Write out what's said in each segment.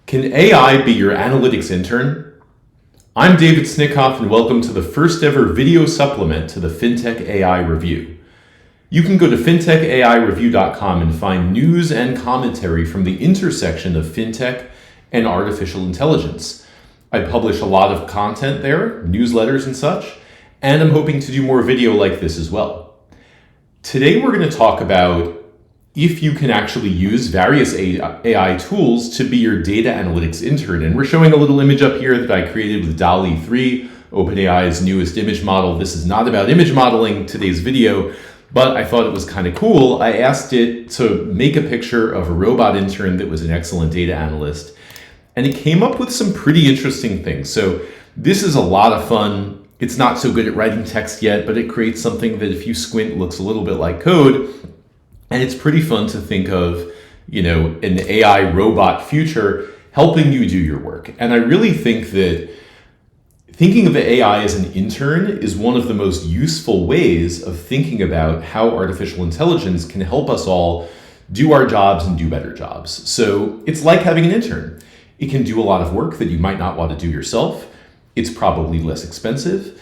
Can AI be your analytics intern? I'm David Snickoff, and welcome to the first ever video supplement to the Fintech AI Review. You can go to fintechAIreview.com and find news and commentary from the intersection of fintech and artificial intelligence. I publish a lot of content there, newsletters and such, and I'm hoping to do more video like this as well. Today we're going to talk about if you can actually use various AI tools to be your data analytics intern. And we're showing a little image up here that I created with DALL-E 3, OpenAI's newest image model. This is not about image modeling, today's video, but I thought it was kind of cool. I asked it to make a picture of a robot intern that was an excellent data analyst, and it came up with some pretty interesting things. So this is a lot of fun. It's not so good at writing text yet, but it creates something that if you squint looks a little bit like code. And it's pretty fun to think of, an AI robot future helping you do your work. And I really think that thinking of AI as an intern is one of the most useful ways of thinking about how artificial intelligence can help us all do our jobs and do better jobs. So it's like having an intern. It can do a lot of work that you might not want to do yourself. It's probably less expensive.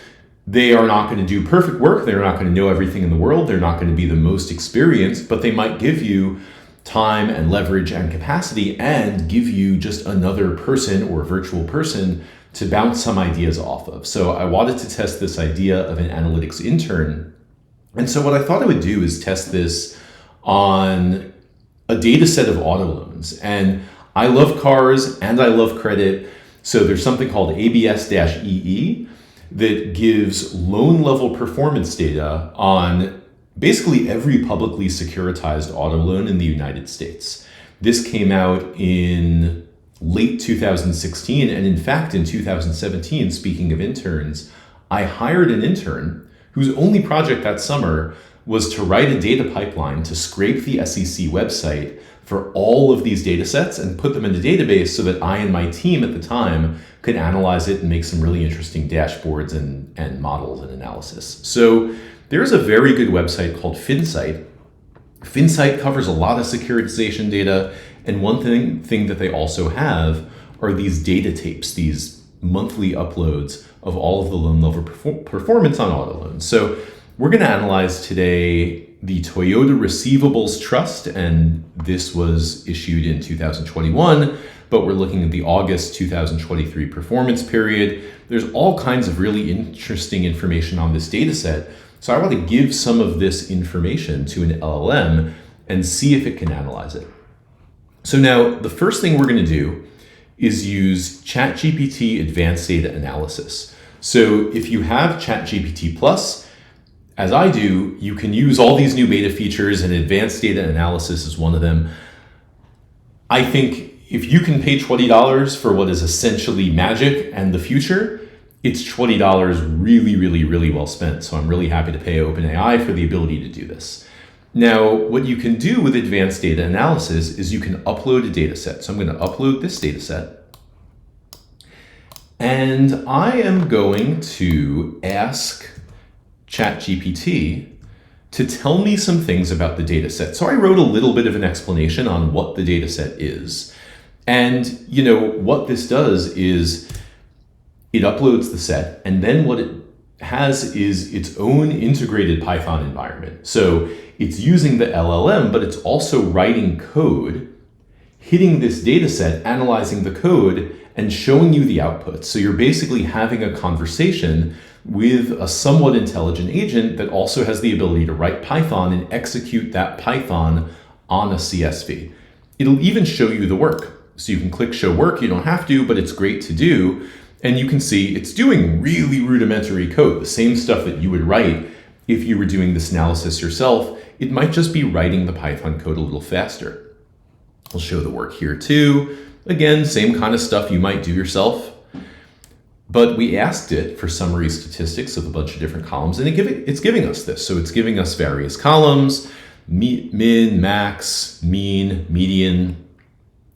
They are not going to do perfect work. They're not going to know everything in the world. They're not going to be the most experienced, but they might give you time and leverage and capacity and give you just another person or virtual person to bounce some ideas off of. So I wanted to test this idea of an analytics intern. And so what I thought I would do is test this on a data set of auto loans. And I love cars and I love credit. So there's something called ABS-EE that gives loan level performance data on basically every publicly securitized auto loan in the United States. This came out in late 2016, and in fact, in 2017, speaking of interns, I hired an intern whose only project that summer was to write a data pipeline to scrape the SEC website for all of these data sets and put them in a database so that I and my team at the time could analyze it and make some really interesting dashboards and models and analysis. So there's a very good website called Finsight. Finsight covers a lot of securitization data, and one thing that they also have are these data tapes, these monthly uploads of all of the loan level performance on auto loans. So we're going to analyze today the Toyota Receivables Trust, and this was issued in 2021, but we're looking at the August 2023 performance period. There's all kinds of really interesting information on this data set. So I want to give some of this information to an LLM and see if it can analyze it. So now the first thing we're going to do is use ChatGPT Advanced Data Analysis. So if you have ChatGPT Plus, as I do, you can use all these new beta features, and advanced data analysis is one of them. I think if you can pay $20 for what is essentially magic and the future, it's $20 really, really, really well spent. So I'm really happy to pay OpenAI for the ability to do this. Now, what you can do with advanced data analysis is you can upload a data set. So I'm going to upload this data set. And I am going to ask ChatGPT to tell me some things about the data set. So I wrote a little bit of an explanation on what the data set is. And what this does is it uploads the set, and then what it has is its own integrated Python environment. So it's using the LLM, but it's also writing code, hitting this data set, analyzing the code, and showing you the outputs. So you're basically having a conversation with a somewhat intelligent agent that also has the ability to write Python and execute that Python on a CSV. It'll even show you the work. So you can click show work. You don't have to, but it's great to do. And you can see it's doing really rudimentary code, the same stuff that you would write if you were doing this analysis yourself. It might just be writing the Python code a little faster. I'll show the work here too. Again, same kind of stuff you might do yourself. But we asked it for summary statistics of a bunch of different columns, and it's giving us this. So it's giving us various columns, min, max, mean, median.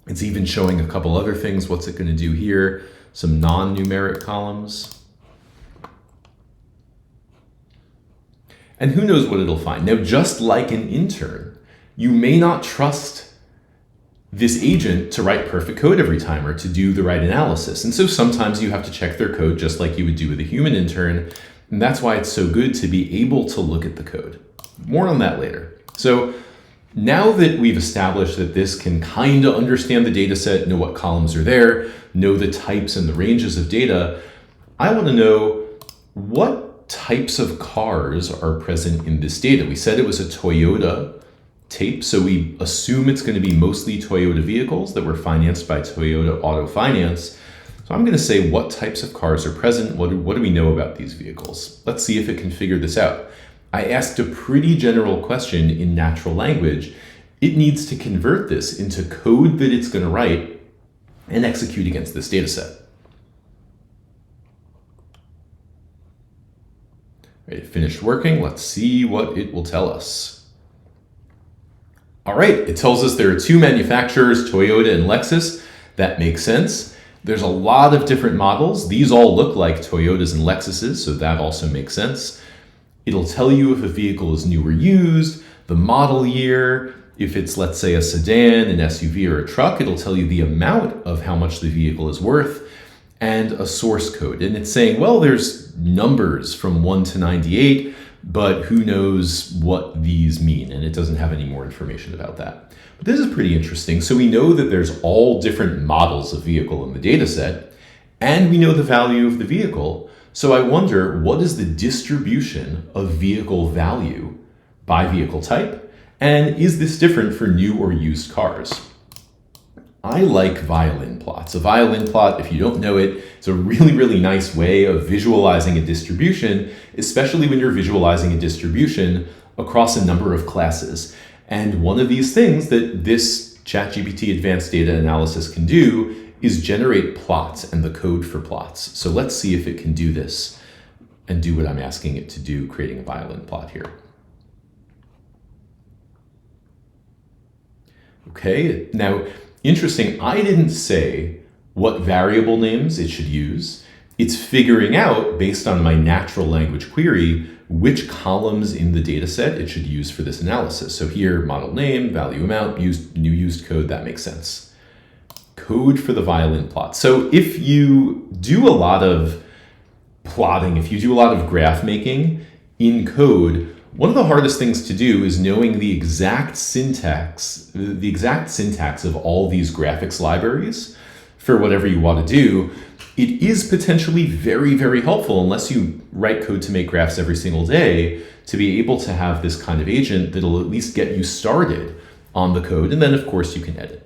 It's even showing a couple other things. What's it going to do here? Some non-numeric columns. And who knows what it'll find. Now, just like an intern, you may not trust this agent to write perfect code every time or to do the right analysis. And so sometimes you have to check their code just like you would do with a human intern. And that's why it's so good to be able to look at the code. More on that later. So now that we've established that this can kind of understand the data set, know what columns are there, know the types and the ranges of data, I want to know what types of cars are present in this data. We said it was a Toyota tape, so we assume it's going to be mostly Toyota vehicles that were financed by Toyota Auto Finance. So I'm going to say what types of cars are present, what do we know about these vehicles? Let's see if it can figure this out. I asked a pretty general question in natural language. It needs to convert this into code that it's going to write and execute against this data set. It finished working. Let's see what it will tell us. All right, it tells us there are two manufacturers, Toyota and Lexus. That makes sense. There's a lot of different models. These all look like Toyotas and Lexuses, so that also makes sense. It'll tell you if a vehicle is new or used, the model year, if it's, let's say, a sedan, an SUV, or a truck. It'll tell you the amount of how much the vehicle is worth and a source code. And it's saying, well, there's numbers from 1 to 98, but who knows what these mean, and it doesn't have any more information about that. But this is pretty interesting. So we know that there's all different models of vehicle in the data set, and we know the value of the vehicle. So I wonder, what is the distribution of vehicle value by vehicle type? And is this different for new or used cars? I like violin plots. A violin plot, if you don't know it, it's a really, really nice way of visualizing a distribution, especially when you're visualizing a distribution across a number of classes. And one of these things that this ChatGPT advanced data analysis can do is generate plots and the code for plots. So let's see if it can do this and do what I'm asking it to do, creating a violin plot here. Okay, now, interesting, I didn't say what variable names it should use. It's figuring out, based on my natural language query, which columns in the data set it should use for this analysis. So here, model name, value amount, new used code, that makes sense. Code for the violin plot. So if you do a lot of plotting, if you do a lot of graph making in code, one of the hardest things to do is knowing the exact syntax of all these graphics libraries for whatever you want to do. It is potentially very, very helpful, unless you write code to make graphs every single day, to be able to have this kind of agent that'll at least get you started on the code, and then of course you can edit.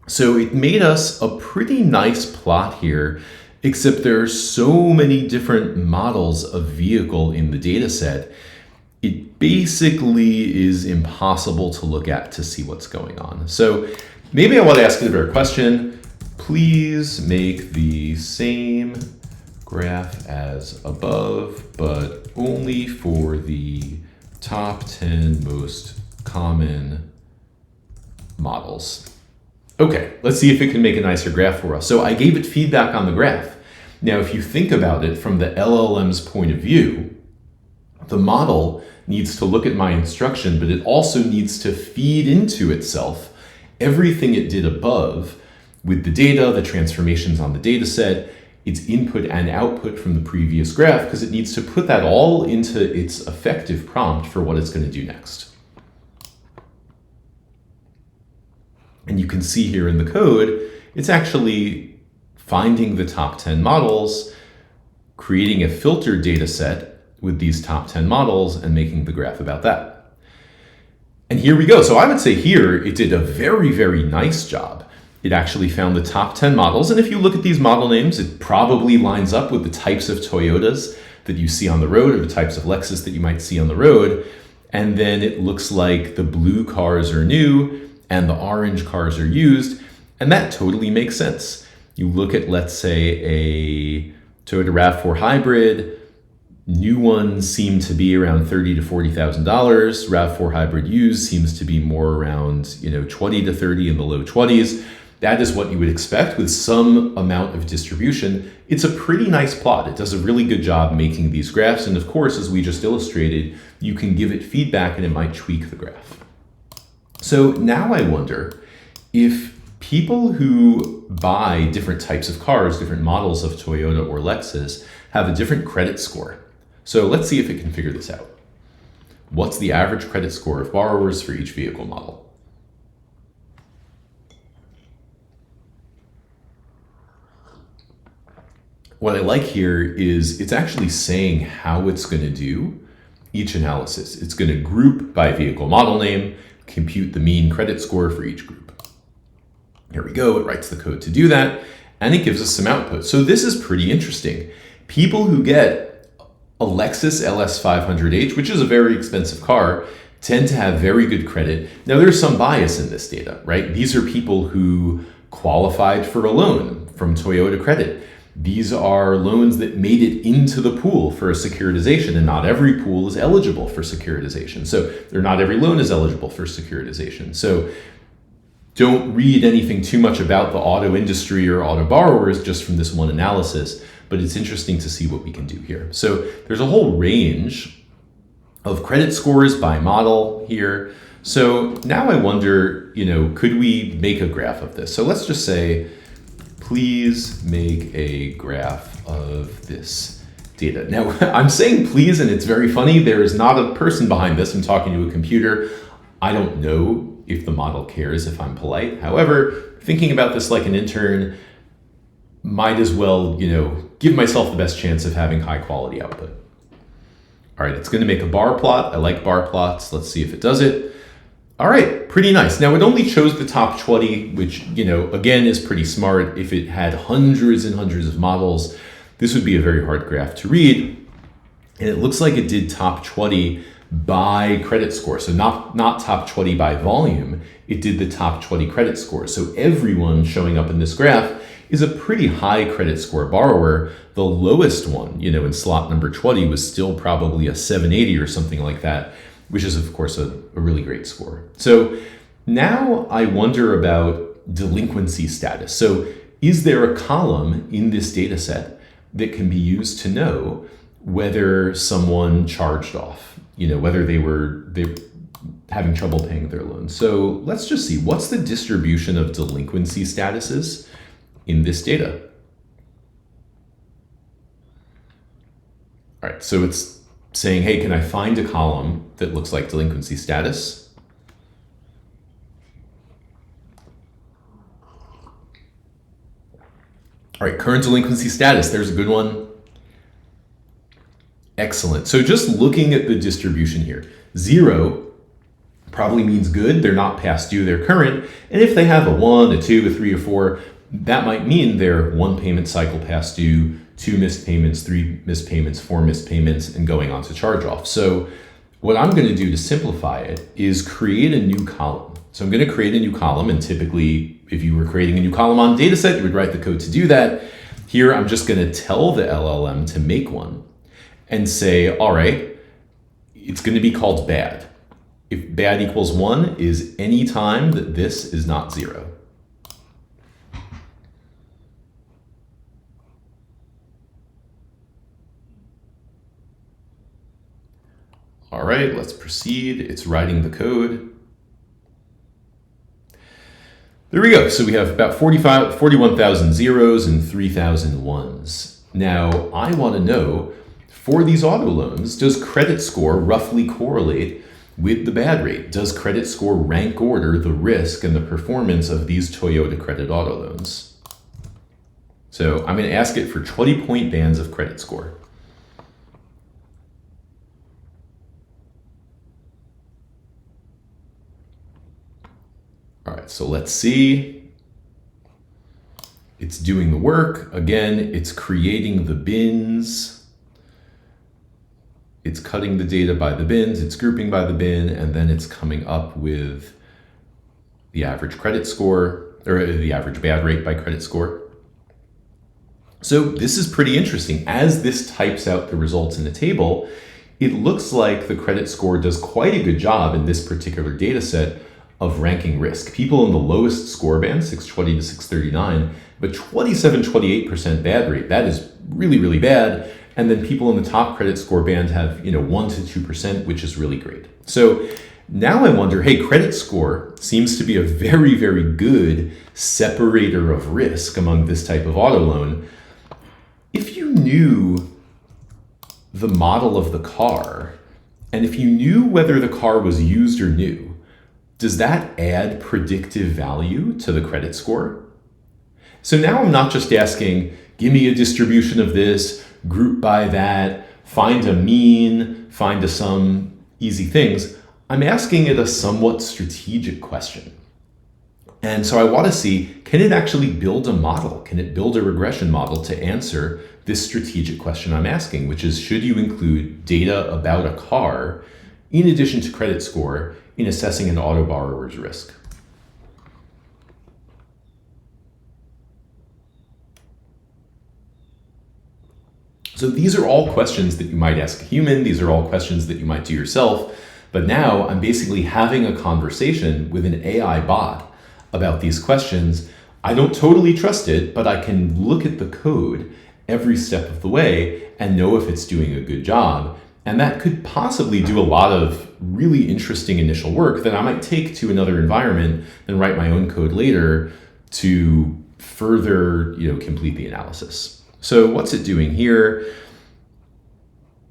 So it made us a pretty nice plot here, except there are so many different models of vehicle in the data set. It basically is impossible to look at to see what's going on. So maybe I want to ask it a better question. Please make the same graph as above, but only for the top 10 most common models. Okay, let's see if it can make a nicer graph for us. So I gave it feedback on the graph. Now, if you think about it from the LLM's point of view, the model needs to look at my instruction, but it also needs to feed into itself everything it did above with the data, the transformations on the data set, its input and output from the previous graph, because it needs to put that all into its effective prompt for what it's going to do next. And you can see here in the code, it's actually finding the top 10 models, creating a filtered data set with these top 10 models, and making the graph about that. And here we go. So I would say here, it did a very, very nice job. It actually found the top 10 models. And if you look at these model names, it probably lines up with the types of Toyotas that you see on the road, or the types of Lexus that you might see on the road. And then it looks like the blue cars are new and the orange cars are used. And that totally makes sense. You look at, let's say, a Toyota RAV4 hybrid. New ones seem to be around $30,000 to $40,000. RAV4 hybrid used seems to be more around 20 to 30 in the low 20s. That is what you would expect with some amount of distribution. It's a pretty nice plot. It does a really good job making these graphs. And of course, as we just illustrated, you can give it feedback and it might tweak the graph. So now I wonder, if people who buy different types of cars, different models of Toyota or Lexus, have a different credit score. So let's see if it can figure this out. What's the average credit score of borrowers for each vehicle model? What I like here is it's actually saying how it's going to do each analysis. It's going to group by vehicle model name, compute the mean credit score for each group. Here we go, it writes the code to do that, and it gives us some output. So this is pretty interesting. People who get a Lexus LS500H, which is a very expensive car, tend to have very good credit. Now there's some bias in this data, right? These are people who qualified for a loan from Toyota Credit. These are loans that made it into the pool for a securitization, and not every pool is eligible for securitization. So, or not every loan is eligible for securitization. So don't read anything too much about the auto industry or auto borrowers just from this one analysis, but it's interesting to see what we can do here. So there's a whole range of credit scores by model here. So now I wonder, could we make a graph of this? So let's just say, please make a graph of this data. Now, I'm saying please, and it's very funny. There is not a person behind this. I'm talking to a computer. I don't know if the model cares if I'm polite. However, thinking about this like an intern, might as well, give myself the best chance of having high quality output. All right, it's going to make a bar plot. I like bar plots. Let's see if it does it. All right, pretty nice. Now it only chose the top 20, which, again, is pretty smart. If it had hundreds and hundreds of models, this would be a very hard graph to read. And it looks like it did top 20 by credit score. So not top 20 by volume, it did the top 20 credit score. So everyone showing up in this graph is a pretty high credit score borrower. The lowest one, in slot number 20 was still probably a 780 or something like that, which is of course a really great score. So now I wonder about delinquency status. So is there a column in this data set that can be used to know whether someone charged off, whether they're having trouble paying their loan? So let's just see, what's the distribution of delinquency statuses in this data? All right, so it's saying, hey, can I find a column that looks like delinquency status? All right, current delinquency status, there's a good one. Excellent. So just looking at the distribution here, 0 probably means good, they're not past due, they're current. And if they have a 1, a 2, a 3, a 4, that might mean they're 1 payment cycle past due, 2 missed payments, 3 missed payments, 4 missed payments, and going on to charge off. So what I'm going to do to simplify it is create a new column. So I'm going to create a new column, and typically if you were creating a new column on a data set, you would write the code to do that. Here I'm just going to tell the LLM to make one and say, all right, it's going to be called bad. If bad equals 1 is any time that this is not 0. All right, let's proceed. It's writing the code. There we go. So we have about 41,000 zeros and 3,000 ones. Now, I want to know, for these auto loans, does credit score roughly correlate with the bad rate? Does credit score rank order the risk and the performance of these Toyota credit auto loans? So I'm going to ask it for 20-point bands of credit score. All right, so let's see. It's doing the work. Again, it's creating the bins. It's cutting the data by the bins, it's grouping by the bin, and then it's coming up with the average credit score, or the average bad rate by credit score. So this is pretty interesting. As this types out the results in a table, it looks like the credit score does quite a good job in this particular data set of ranking risk. People in the lowest score band, 620 to 639, but 27-28% bad rate. That is really, really bad. And then people in the top credit score band have 1 to 2%, which is really great. So Now I wonder, hey, credit score seems to be a very, very good separator of risk among this type of auto loan. If you knew the model of the car, and if you knew whether the car was used or new, does that add predictive value to the credit score? So now I'm not just asking, give me a distribution of this, group by that, find a mean, find a sum, easy things. I'm asking it a somewhat strategic question. And so I want to see, can it actually build a model? Can it build a regression model to answer this strategic question I'm asking, which is, should you include data about a car in addition to credit score in assessing an auto borrower's risk? So these are all questions that you might ask a human. These are all questions that you might do yourself. But now I'm basically having a conversation with an AI bot about these questions. I don't totally trust it, but I can look at the code every step of the way and know if it's doing a good job. And that could possibly do a lot of really interesting initial work that I might take to another environment and write my own code later to further, complete the analysis. So what's it doing here?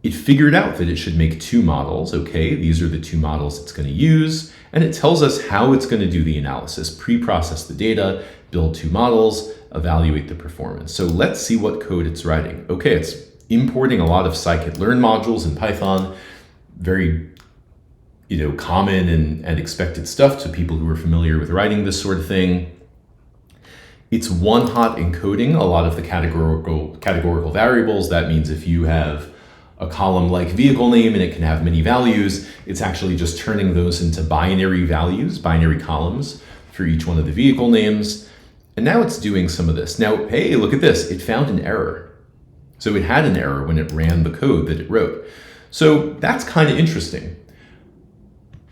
It figured out that it should make two models. Okay, these are the two models it's going to use. And it tells us how it's going to do the analysis, pre-process the data, build two models, evaluate the performance. So let's see what code it's writing. Okay, it's importing a lot of scikit-learn modules in Python, very common and expected stuff to people who are familiar with writing this sort of thing. It's one-hot encoding a lot of the categorical variables. That means if you have a column like vehicle name and it can have many values, it's actually just turning those into binary values, binary columns for each one of the vehicle names. And now it's doing some of this. Now, hey, look at this. It found an error. So it had an error when it ran the code that it wrote. So that's kind of interesting.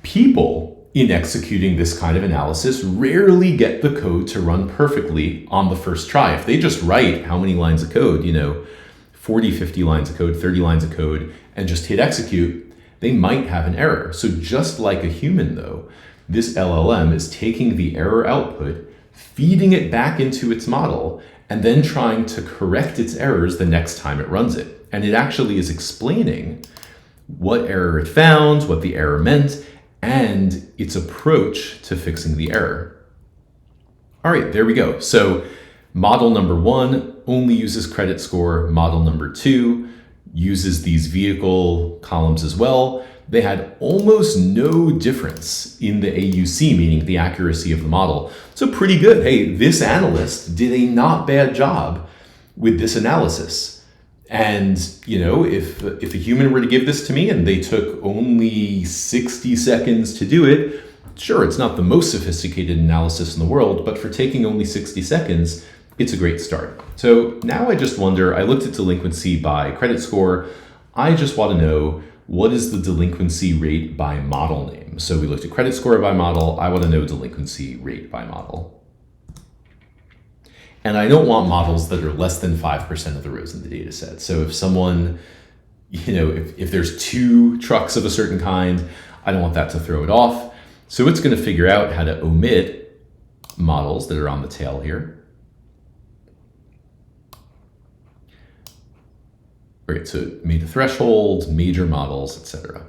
People in executing this kind of analysis rarely get the code to run perfectly on the first try. If they just write how many lines of code, 40, 50 lines of code, 30 lines of code, and just hit execute, they might have an error. So just like a human though, this LLM is taking the error output, feeding it back into its model, and then trying to correct its errors the next time it runs it. And it actually is explaining what error it found, what the error meant, and its approach to fixing the error. All right, there we go. So model number one only uses credit score. Model number two uses these vehicle columns as well. They had almost no difference in the AUC, meaning the accuracy of the model. So pretty good. Hey, this analyst did a not bad job with this analysis. And, if a human were to give this to me and they took only 60 seconds to do it, sure, it's not the most sophisticated analysis in the world, but for taking only 60 seconds, it's a great start. So now I just wonder, I looked at delinquency by credit score. I just want to know, what is the delinquency rate by model name? So we looked at credit score by model. I want to know delinquency rate by model. And I don't want models that are less than 5% of the rows in the data set. So if someone, if there's two trucks of a certain kind, I don't want that to throw it off. So it's going to figure out how to omit models that are on the tail here. Right, so it made the threshold, major models, etc.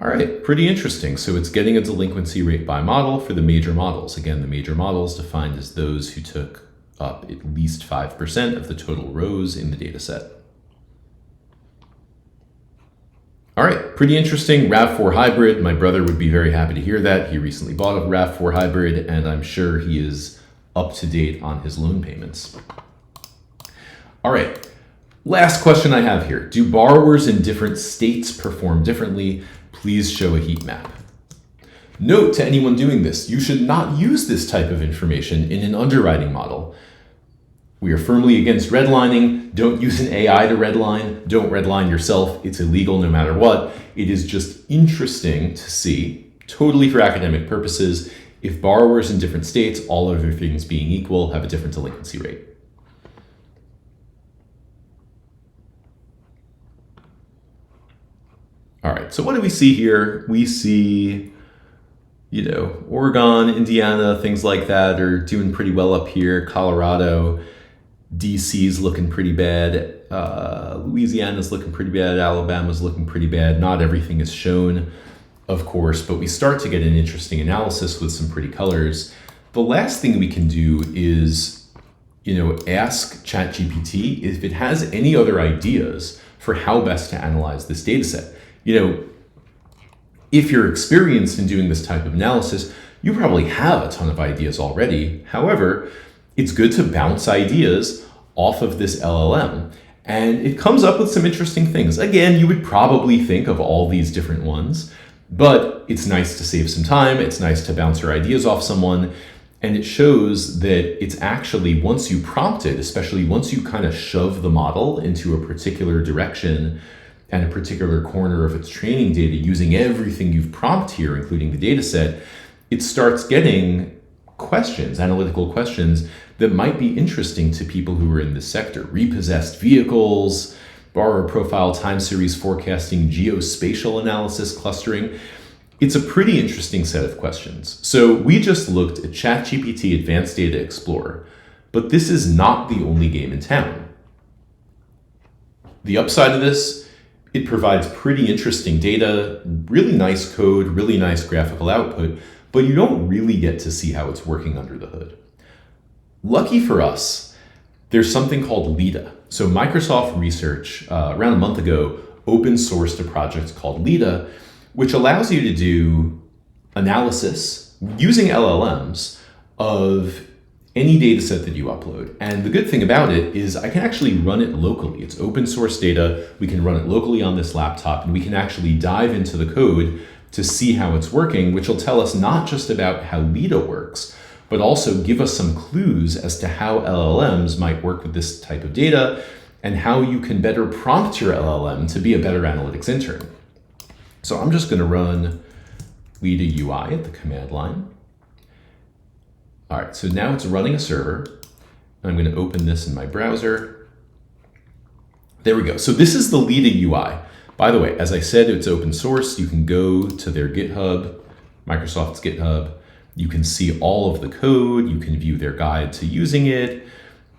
All right, pretty interesting. So it's getting a delinquency rate by model for the major models. Again, the major models defined as those who took up at least 5% of the total rows in the data set. All right, pretty interesting. RAV4 hybrid. My brother would be very happy to hear that. He recently bought a RAV4 hybrid, and I'm sure he is up to date on his loan payments. All right, last question I have here. Do borrowers in different states perform differently? Please show a heat map. Note to anyone doing this, you should not use this type of information in an underwriting model. We are firmly against redlining. Don't use an AI to redline. Don't redline yourself. It's illegal no matter what. It is just interesting to see, totally for academic purposes, if borrowers in different states, all other things being equal, have a different delinquency rate. All right, so what do we see here? We see, Oregon, Indiana, things like that are doing pretty well up here. Colorado, DC's looking pretty bad. Louisiana's looking pretty bad. Alabama's looking pretty bad. Not everything is shown, of course, but we start to get an interesting analysis with some pretty colors. The last thing we can do is, ask ChatGPT if it has any other ideas for how best to analyze this data set. If you're experienced in doing this type of analysis, you probably have a ton of ideas already. However, it's good to bounce ideas off of this LLM, and it comes up with some interesting things. Again, you would probably think of all these different ones, but it's nice to save some time. It's nice to bounce your ideas off someone, and it shows that it's actually, once you prompt it, especially once you kind of shove the model into a particular direction and a particular corner of its training data using everything you've prompted here, including the data set, it starts getting questions, analytical questions that might be interesting to people who are in this sector. Repossessed vehicles, borrower profile, time series forecasting, geospatial analysis, clustering. It's a pretty interesting set of questions. So we just looked at ChatGPT Advanced Data Explorer, but this is not the only game in town. The upside of this, it provides pretty interesting data, really nice code, really nice graphical output, but you don't really get to see how it's working under the hood. Lucky for us, there's something called LIDA. So Microsoft Research, around a month ago, open sourced a project called LIDA, which allows you to do analysis using LLMs of any data set that you upload. And the good thing about it is I can actually run it locally. It's open source data. We can run it locally on this laptop, and we can actually dive into the code to see how it's working, which will tell us not just about how LIDA works, but also give us some clues as to how LLMs might work with this type of data and how you can better prompt your LLM to be a better analytics intern. So I'm just going to run LIDA UI at the command line. All right, so now it's running a server. I'm going to open this in my browser. There we go. So this is the LIDA UI. By the way, as I said, it's open source. You can go to their GitHub, Microsoft's GitHub. You can see all of the code. You can view their guide to using it.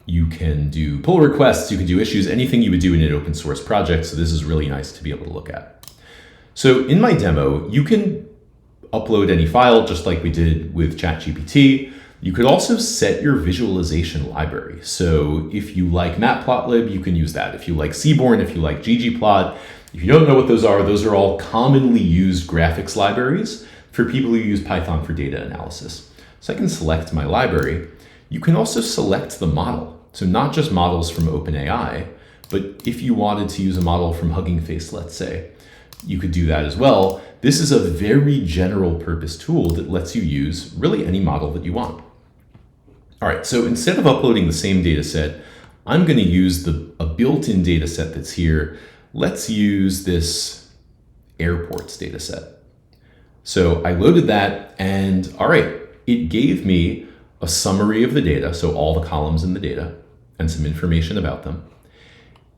You can do pull requests. You can do issues, anything you would do in an open source project. So this is really nice to be able to look at. So in my demo, you can upload any file just like we did with ChatGPT. You could also set your visualization library. So if you like Matplotlib, you can use that. If you like Seaborn, if you like ggplot, if you don't know what those are all commonly used graphics libraries for people who use Python for data analysis. So I can select my library. You can also select the model. So not just models from OpenAI, but if you wanted to use a model from Hugging Face, let's say, you could do that as well. This is a very general purpose tool that lets you use really any model that you want. All right, so instead of uploading the same data set, I'm going to use a built-in data set that's here. Let's use this airports data set. So I loaded that, and all right, it gave me a summary of the data, so all the columns in the data, and some information about them.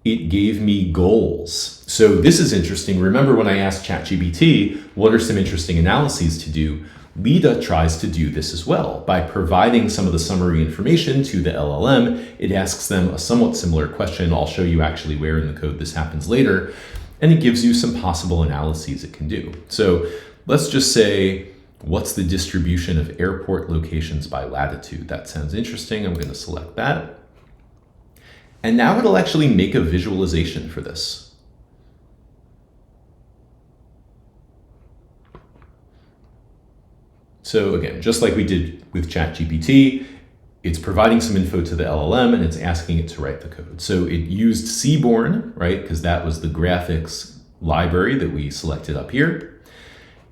It gave me goals. So this is interesting. Remember when I asked ChatGPT, what are some interesting analyses to do? LIDA tries to do this as well. By providing some of the summary information to the LLM, it asks them a somewhat similar question. I'll show you actually where in the code this happens later. And it gives you some possible analyses it can do. So let's just say, what's the distribution of airport locations by latitude? That sounds interesting. I'm going to select that. And now it'll actually make a visualization for this. So again, just like we did with ChatGPT, it's providing some info to the LLM and it's asking it to write the code. So it used Seaborn, right? Because that was the graphics library that we selected up here.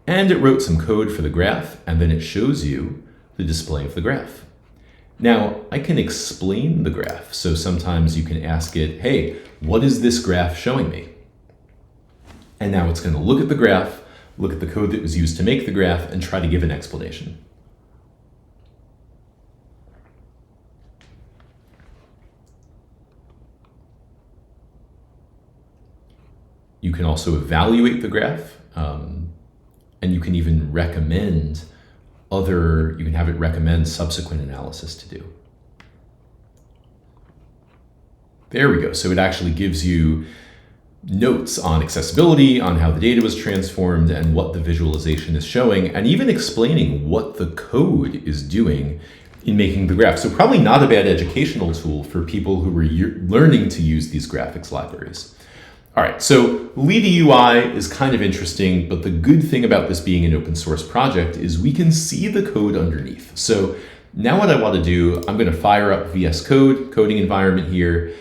And it wrote some code for the graph, and then it shows you the display of the graph. Now, I can explain the graph. So sometimes you can ask it, hey, what is this graph showing me? And now it's going to look at the graph, look at the code that was used to make the graph, and try to give an explanation. You can also evaluate the graph, and you can even recommend you can have it recommend subsequent analysis to do. There we go. So it actually gives you notes on accessibility, on how the data was transformed, and what the visualization is showing, and even explaining what the code is doing in making the graph. So probably not a bad educational tool for people who are learning to use these graphics libraries. All right, so LIDA UI is kind of interesting, but the good thing about this being an open source project is we can see the code underneath. So now what I want to do, I'm going to fire up VS Code, coding environment here,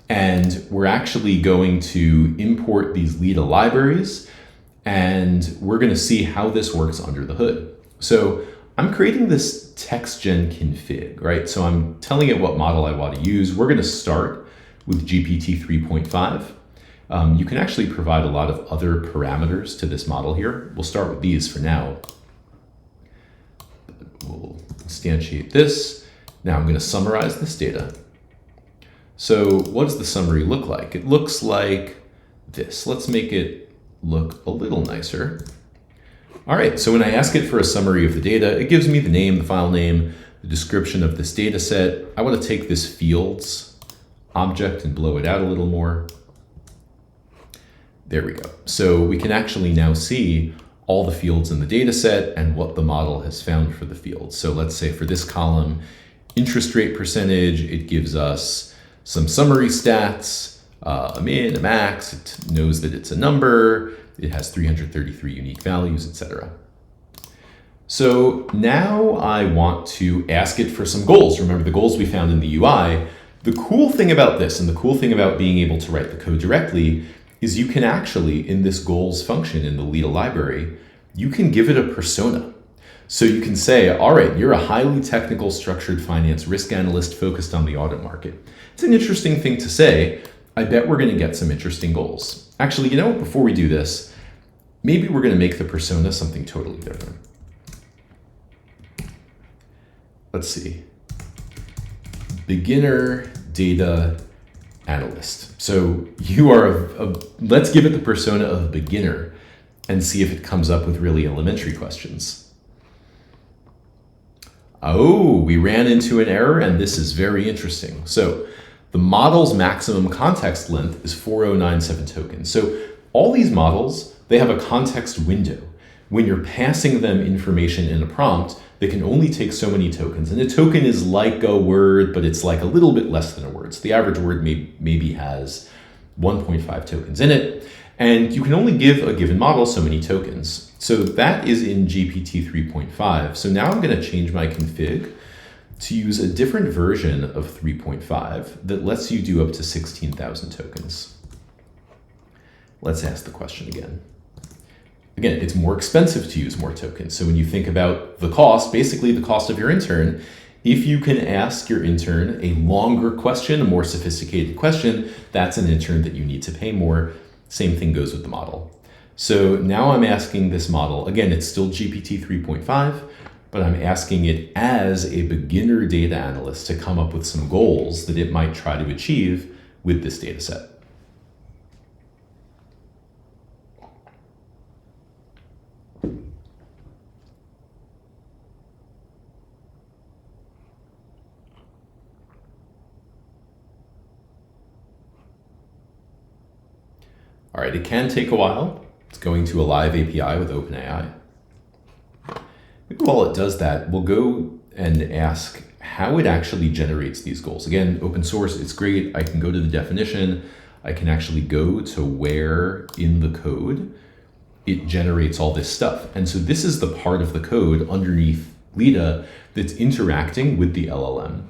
and we're actually going to import these LIDA libraries, and we're going to see how this works under the hood. So I'm creating this text gen config, right? So I'm telling it what model I want to use. We're going to start with GPT 3.5. You can actually provide a lot of other parameters to this model here. We'll start with these for now. We'll instantiate this. Now I'm going to summarize this data. So what does the summary look like? It looks like this. Let's make it look a little nicer. All right, so when I ask it for a summary of the data, it gives me the name, the file name, the description of this data set. I want to take this fields object and blow it out a little more. There we go. So we can actually now see all the fields in the data set and what the model has found for the fields. So let's say for this column, interest rate percentage, it gives us some summary stats, a min, a max, it knows that it's a number, it has 333 unique values, etc. So now I want to ask it for some goals. Remember the goals we found in the UI. The cool thing about this and the cool thing about being able to write the code directly is you can actually, in this goals function in the LIDA library, you can give it a persona. So you can say, all right, you're a highly technical structured finance risk analyst focused on the audit market. It's an interesting thing to say. I bet we're going to get some interesting goals. Actually, you know what, before we do this, maybe we're going to make the persona something totally different. Let's see. Beginner data analyst. So you are let's give it the persona of beginner and see if it comes up with really elementary questions. Oh, we ran into an error, and this is very interesting. So the model's maximum context length is 4097 tokens. So all these models, they have a context window. When you're passing them information in a prompt, they can only take so many tokens. And a token is like a word, but it's like a little bit less than a word. So the average word maybe has 1.5 tokens in it. And you can only give a given model so many tokens. So that is in GPT 3.5. So now I'm going to change my config to use a different version of 3.5 that lets you do up to 16,000 tokens. Let's ask the question again. Again, it's more expensive to use more tokens. So when you think about the cost, basically the cost of your intern, if you can ask your intern a longer question, a more sophisticated question, that's an intern that you need to pay more. Same thing goes with the model. So now I'm asking this model, again, it's still GPT 3.5, but I'm asking it as a beginner data analyst to come up with some goals that it might try to achieve with this data set. All right, it can take a while. It's going to a live API with OpenAI. Maybe while it does that, we'll go and ask how it actually generates these goals. Again, open source, it's great. I can go to the definition. I can actually go to where in the code it generates all this stuff. And so this is the part of the code underneath LIDA that's interacting with the LLM.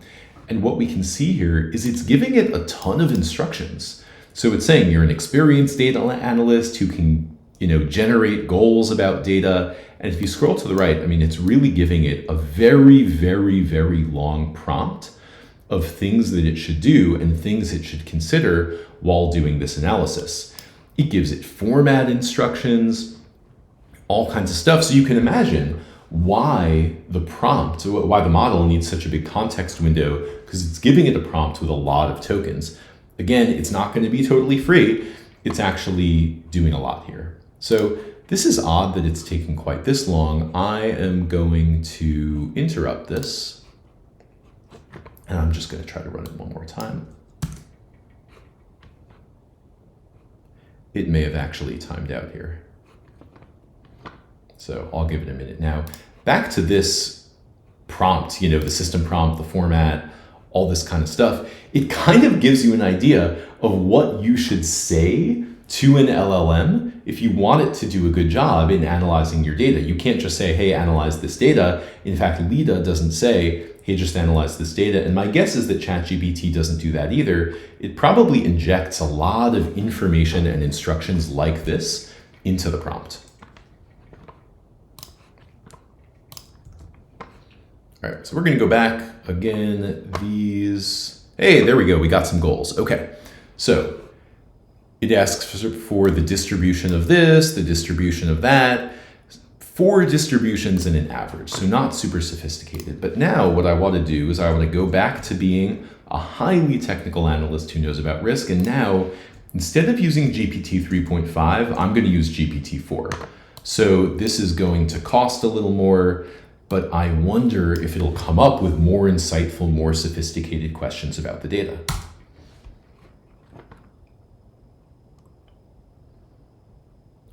And what we can see here is it's giving it a ton of instructions. So it's saying you're an experienced data analyst who can, generate goals about data. And if you scroll to the right, I mean, it's really giving it a very, very, very long prompt of things that it should do and things it should consider while doing this analysis. It gives it format instructions, all kinds of stuff. So you can imagine why the model needs such a big context window, because it's giving it a prompt with a lot of tokens. Again, it's not going to be totally free. it's actually doing a lot here. So this is odd that it's taking quite this long. I am going to interrupt this, and I'm just going to try to run it one more time. It may have actually timed out here. So I'll give it a minute. Now, back to this prompt, the system prompt, the format, all this kind of stuff. It kind of gives you an idea of what you should say to an LLM if you want it to do a good job in analyzing your data. You can't just say, hey, analyze this data. In fact, LIDA doesn't say, hey, just analyze this data. And my guess is that ChatGPT doesn't do that either. It probably injects a lot of information and instructions like this into the prompt. All right, so we're going to go back again. Hey, there we go. We got some goals. Okay, so it asks for the distribution of this, the distribution of that, 4 distributions and an average. So not super sophisticated. But now what I want to do is I want to go back to being a highly technical analyst who knows about risk. And now, instead of using GPT 3.5, I'm going to use GPT 4. So this is going to cost a little more, but I wonder if it'll come up with more insightful, more sophisticated questions about the data.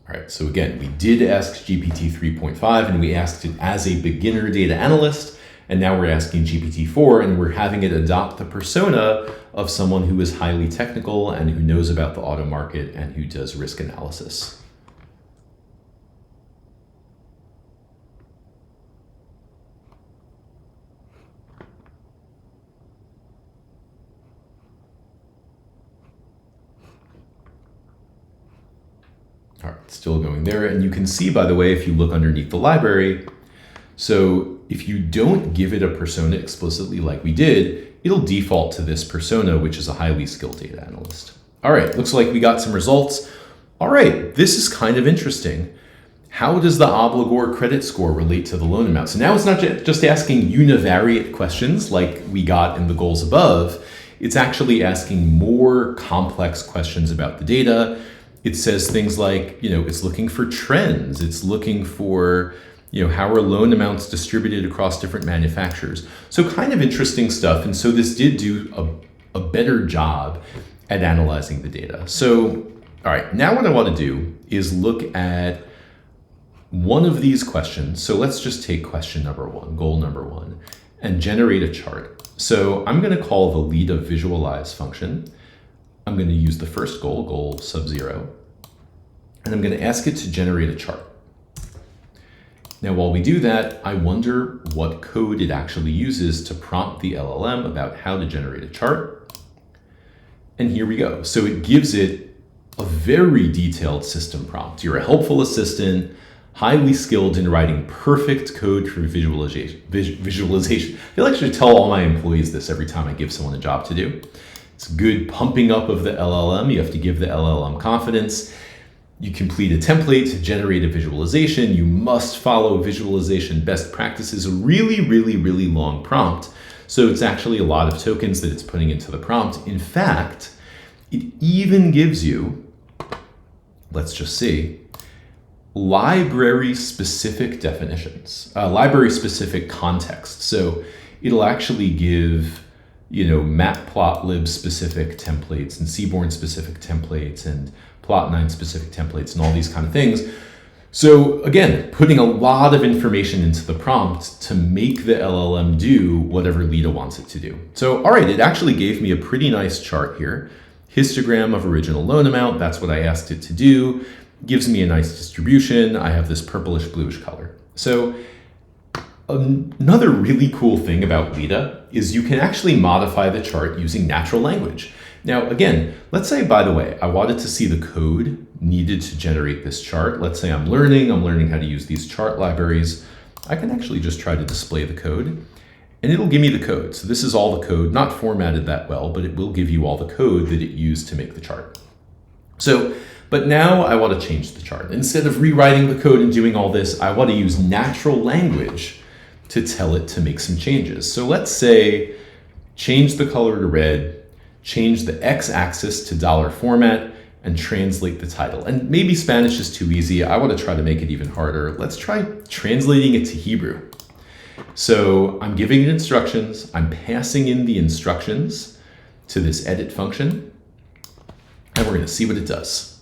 All right, so again, we did ask GPT 3.5 and we asked it as a beginner data analyst, and now we're asking GPT 4 and we're having it adopt the persona of someone who is highly technical and who knows about the auto market and who does risk analysis. All right, still going there. And you can see, by the way, if you look underneath the library, so if you don't give it a persona explicitly like we did, it'll default to this persona, which is a highly skilled data analyst. All right, looks like we got some results. All right, this is kind of interesting. How does the obligor credit score relate to the loan amount? So now it's not just asking univariate questions like we got in the goals above. It's actually asking more complex questions about the data. It says things like, it's looking for trends. It's looking for, how are loan amounts distributed across different manufacturers. So kind of interesting stuff. And so this did do a better job at analyzing the data. So, all right, now what I want to do is look at one of these questions. So let's just take question number 1, goal number 1, and generate a chart. So I'm going to call the LIDA visualize function. I'm going to use the first goal, goal sub 0, and I'm going to ask it to generate a chart. Now, while we do that, I wonder what code it actually uses to prompt the LLM about how to generate a chart. And here we go. So it gives it a very detailed system prompt. You're a helpful assistant, highly skilled in writing perfect code for visualization. I feel like I should tell all my employees this every time I give someone a job to do. It's good pumping up of the LLM. You have to give the LLM confidence. You complete a template to generate a visualization. You must follow visualization best practices. A really, really, really long prompt. So it's actually a lot of tokens that it's putting into the prompt. In fact, it even gives you, let's just see, library-specific definitions, library-specific context. So it'll actually give matplotlib specific templates and Seaborn specific templates and Plot9 specific templates and all these kind of things. So again, putting a lot of information into the prompt to make the LLM do whatever LIDA wants it to do. So, all right, it actually gave me a pretty nice chart here. Histogram of original loan amount, that's what I asked it to do. Gives me a nice distribution. I have this purplish bluish color. So another really cool thing about LIDA is you can actually modify the chart using natural language. Now, again, let's say, by the way, I wanted to see the code needed to generate this chart. Let's say I'm learning how to use these chart libraries. I can actually just try to display the code and it'll give me the code. So this is all the code, not formatted that well, but it will give you all the code that it used to make the chart. So, but now I want to change the chart. Instead of rewriting the code and doing all this, I want to use natural language to tell it to make some changes. So let's say, change the color to red, change the x-axis to dollar format, and translate the title. And maybe Spanish is too easy. I want to try to make it even harder. Let's try translating it to Hebrew. So I'm giving it instructions. I'm passing in the instructions to this edit function, and we're going to see what it does.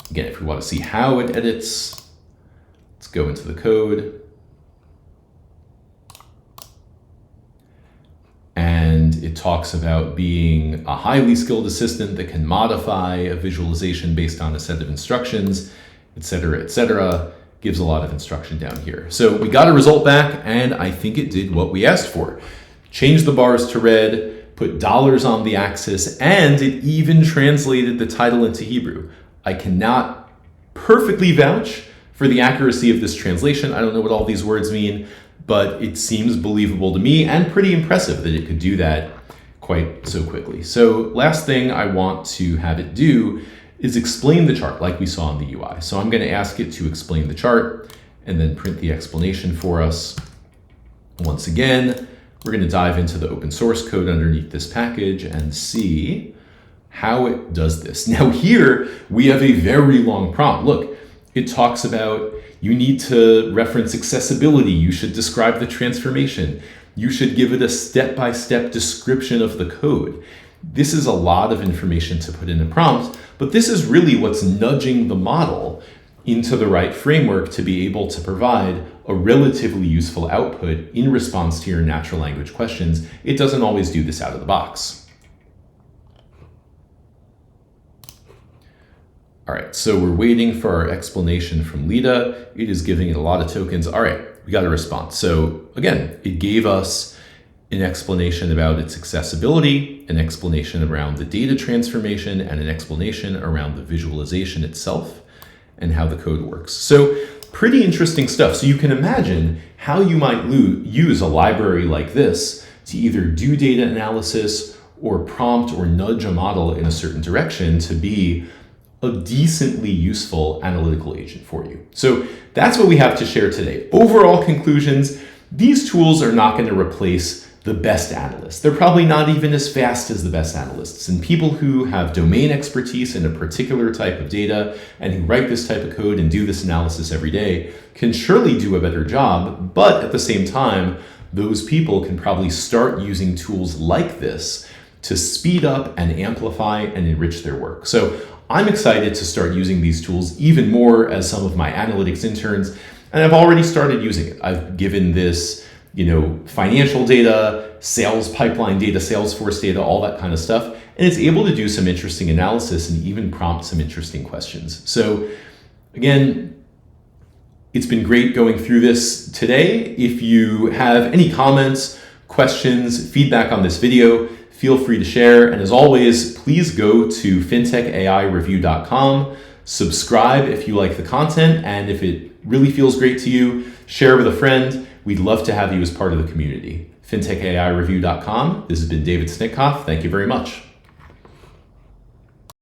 Again, if we want to see how it edits, let's go into the code. And it talks about being a highly skilled assistant that can modify a visualization based on a set of instructions, et cetera, gives a lot of instruction down here. So we got a result back, and I think it did what we asked for. Changed the bars to red, put dollars on the axis, and it even translated the title into Hebrew. I cannot perfectly vouch for the accuracy of this translation. I don't know what all these words mean, but it seems believable to me and pretty impressive that it could do that quite so quickly. So last thing I want to have it do is explain the chart like we saw in the UI. So I'm going to ask it to explain the chart and then print the explanation for us. Once again, we're going to dive into the open source code underneath this package and see how it does this. Now here we have a very long prompt. Look, it talks about you need to reference accessibility. You should describe the transformation. You should give it a step-by-step description of the code. This is a lot of information to put in a prompt, but this is really what's nudging the model into the right framework to be able to provide a relatively useful output in response to your natural language questions. It doesn't always do this out of the box. All right, so we're waiting for our explanation from LIDA. It is giving it a lot of tokens. All right, we got a response. So again, it gave us an explanation about its accessibility, an explanation around the data transformation, and an explanation around the visualization itself and how the code works. So pretty interesting stuff. So you can imagine how you might use a library like this to either do data analysis or prompt or nudge a model in a certain direction to be a decently useful analytical agent for you. So that's what we have to share today. Overall conclusions, these tools are not going to replace the best analysts. They're probably not even as fast as the best analysts. And people who have domain expertise in a particular type of data and who write this type of code and do this analysis every day can surely do a better job. But at the same time, those people can probably start using tools like this to speed up and amplify and enrich their work. So I'm excited to start using these tools even more as some of my analytics interns, and I've already started using it. I've given this, financial data, sales pipeline data, Salesforce data, all that kind of stuff, and it's able to do some interesting analysis and even prompt some interesting questions. So again, it's been great going through this today. If you have any comments, questions, feedback on this video, feel free to share. And as always, please go to fintechaireview.com, subscribe if you like the content, and if it really feels great to you, share with a friend. We'd love to have you as part of the community. fintechaireview.com. This has been David Snitkoff. Thank you very much.